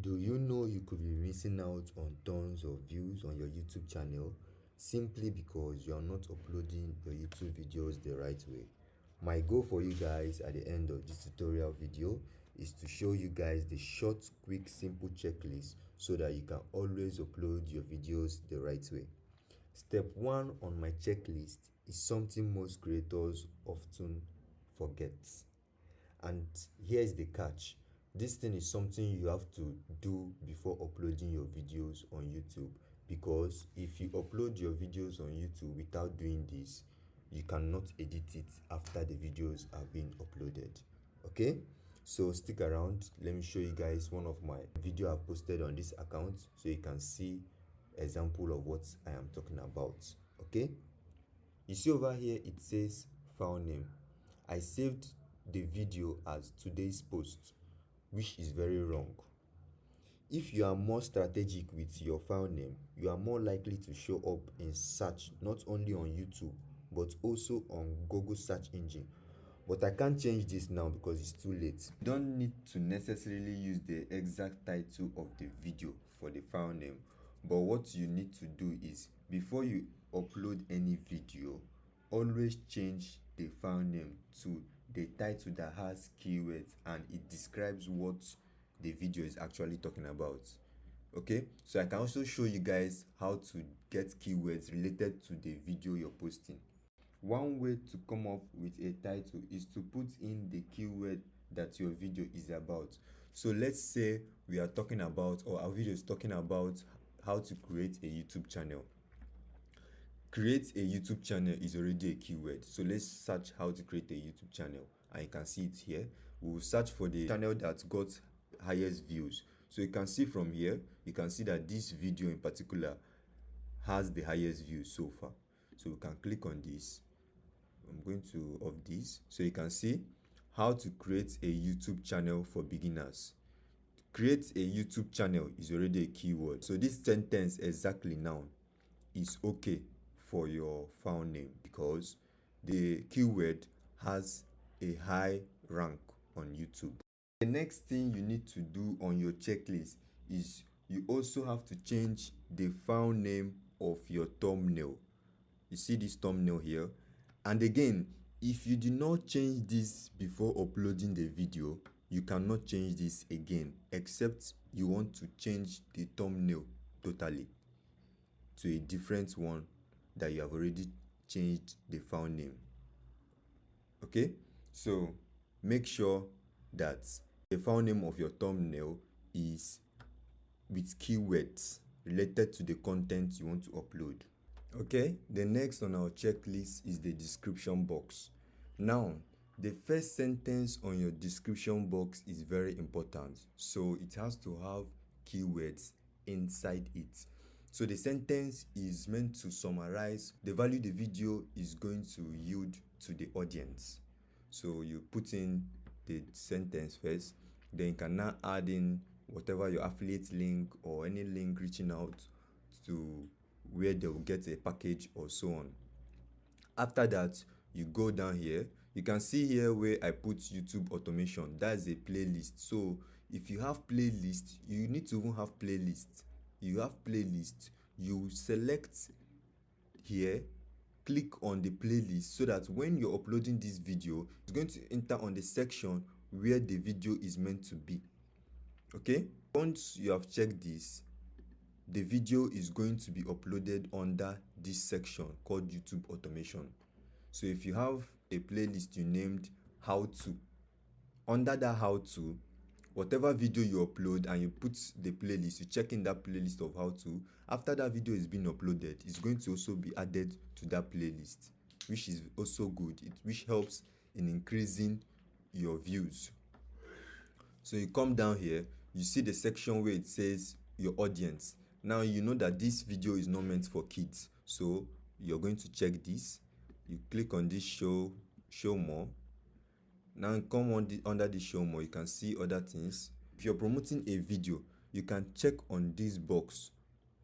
Do you know you could be missing out on tons of views on your YouTube channel simply because you are not uploading your YouTube videos the right way? My goal for you guys at the end of this tutorial video is to show you guys the short, quick, simple checklist so that you can always upload your videos the right way. Step 1 on my checklist is something most creators often forget. And here's the catch. This thing is something you have to do before uploading your videos on YouTube, because if you upload your videos on YouTube without doing this, you cannot edit it after the videos are being uploaded. Okay, so stick around. Let me show you guys one of my video I've posted on this account so you can see example of what I am talking about. Okay, you see over here it says file name. I saved the video as today's post, which is very wrong. If you are more strategic with your file name, you are more likely to show up in search not only on YouTube but also on Google search engine. But I can't change this now because it's too late. You don't need to necessarily use the exact title of the video for the file name, but what you need to do is, before you upload any video, always change the file name to the title that has keywords and it describes what the video is actually talking about. Okay, so I can also show you guys how to get keywords related to the video you're posting. One way to come up with a title is to put in the keyword that your video is about. So let's say we are talking about, or our video is talking about, how to create a YouTube channel. Create a YouTube channel is already a keyword. So let's search how to create a YouTube channel, and you can see it here. We will search for the channel that got highest views. So you can see from here, you can see that this video in particular has the highest views so far. So we can click on this. I'm going to off this so you can see how to create a YouTube channel for beginners. Create a YouTube channel is already a keyword. So this sentence exactly now is okay for your file name because the keyword has a high rank on YouTube. The next thing you need to do on your checklist is you also have to change the file name of your thumbnail. You see this thumbnail here? And again, if you do not change this before uploading the video, you cannot change this again, except you want to change the thumbnail totally to a different one that you have already changed the file name. Okay, so make sure that the file name of your thumbnail is with keywords related to the content you want to upload. Okay, the next on our checklist is the description box. Now, the first sentence on your description box is very important, so it has to have keywords inside it. So the sentence is meant to summarize the value the video is going to yield to the audience. So you put in the sentence first, then you can now add in whatever your affiliate link or any link reaching out to where they will get a package or so on. After that, you go down here. You can see here where I put YouTube automation. That's a playlist. So if you have playlist, you need to even have playlist. You have playlist, you select here, click on the playlist so that when you're uploading this video, it's going to enter on the section where the video is meant to be. Okay, once you have checked this, the video is going to be uploaded under this section called YouTube automation. So if you have a playlist you named how to, under that how to, whatever video you upload and you put the playlist, you check in that playlist of how to, after that video is being uploaded, it's going to also be added to that playlist, which is also good, which helps in increasing your views. So you come down here, you see the section where it says your audience. Now you know that this video is not meant for kids, so you're going to check this. You click on this show more. Now come on under the show more, you can see other things. If you're promoting a video, you can check on this box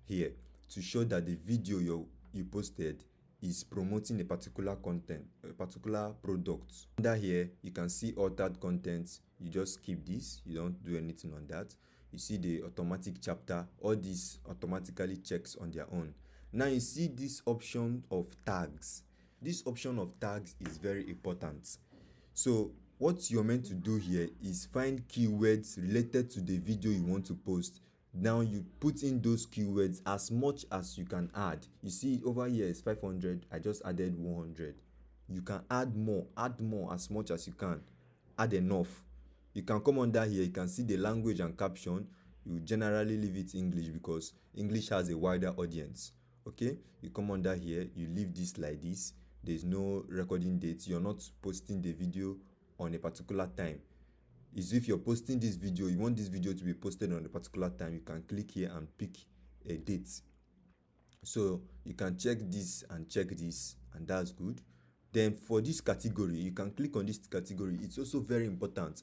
here to show that the video you posted is promoting a particular content, a particular product. Under here, you can see altered content. You just skip this, you don't do anything on that. You see the automatic chapter, all these automatically checks on their own. Now you see this option of tags. This option of tags is very important. So what you're meant to do here is find keywords related to the video you want to post. Now you put in those keywords as much as you can add. You see over here is 500. I just added 100. You can add more as much as you can. Add enough. You can come under here, you can see the language and caption. You generally leave it English because English has a wider audience. Okay, you come under here, you leave this like this. There's no recording date. You're not posting the video on a particular time. Is if you're posting this video, you want this video to be posted on a particular time, you can click here and pick a date. So you can check this and check this, and that's good. Then for this category, you can click on this category. It's also very important.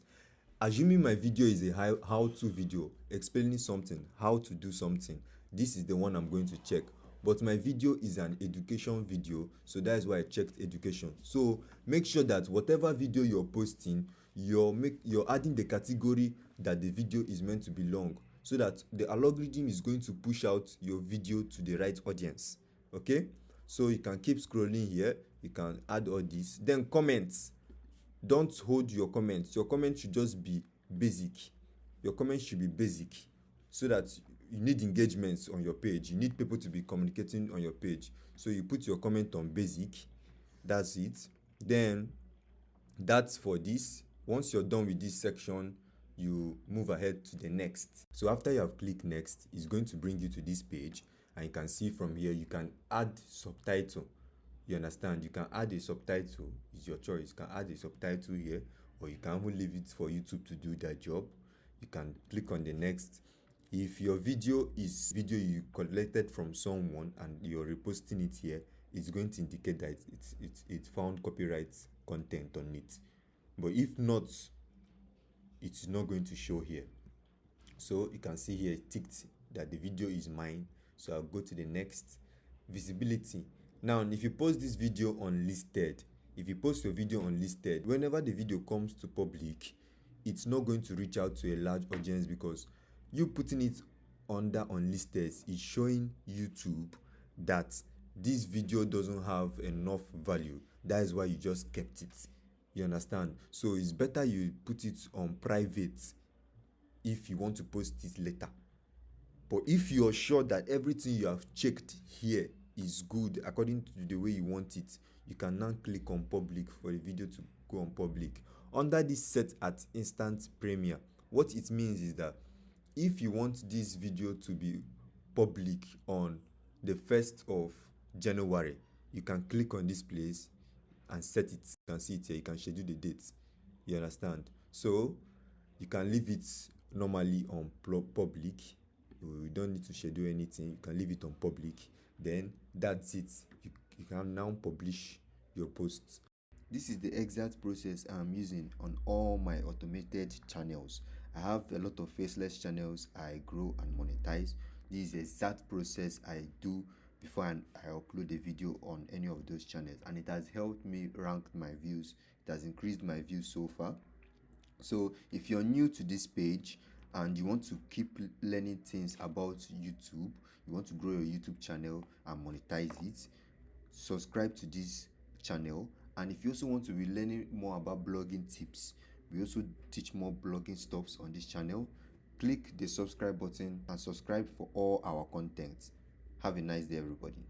Assuming my video is a how-to video explaining something, how to do something, this is the one I'm going to check. But my video is an education video, so that is why I checked education. So make sure that whatever video you're posting, you're adding the category that the video is meant to belong, so that the algorithm is going to push out your video to the right audience. Okay, so you can keep scrolling here. You can add all this. Then comments. Don't hold your comments. Your comments should just be basic. Your comments should be basic, so that you need engagements on your page. You need people to be communicating on your page. So you put your comment on basic. That's it. Then that's for this. Once you're done with this section, you move ahead to the next. So after you have clicked next, it's going to bring you to this page, and you can see from here you can add subtitle. You understand? You can add a subtitle. It's your choice. You can add a subtitle here, or you can even leave it for YouTube to do their job. You can click on the next. If your video is video you collected from someone and you're reposting it here, it's going to indicate that it found copyright content on it. But if not, it's not going to show here. So you can see here ticked that the video is mine. So I'll go to the next. Visibility. Now if you post this video unlisted, if you post your video unlisted, whenever the video comes to public, it's not going to reach out to a large audience, because you putting it under unlisted is showing YouTube that this video doesn't have enough value. That is why you just kept it. You understand? So it's better you put it on private if you want to post it later. But if you're sure that everything you have checked here is good according to the way you want it, you can now click on public for the video to go on public. Under this set at instant premiere, what it means is that if you want this video to be public on the 1st of January, you can click on this place and set it. You can see it here. You can schedule the date. You understand? So you can leave it normally on public. You don't need to schedule anything. You can leave it on public. Then that's it. You can now publish your posts. This is the exact process I'm using on all my automated channels. I have a lot of faceless channels I grow and monetize. This is the exact process I do before I upload a video on any of those channels, and it has helped me rank my views. It has increased my views so far. So if you're new to this page and you want to keep learning things about YouTube, you want to grow your YouTube channel and monetize it, subscribe to this channel. And if you also want to be learning more about blogging tips, we also teach more blogging stuffs on this channel. Click the subscribe button and subscribe for all our content. Have a nice day, everybody.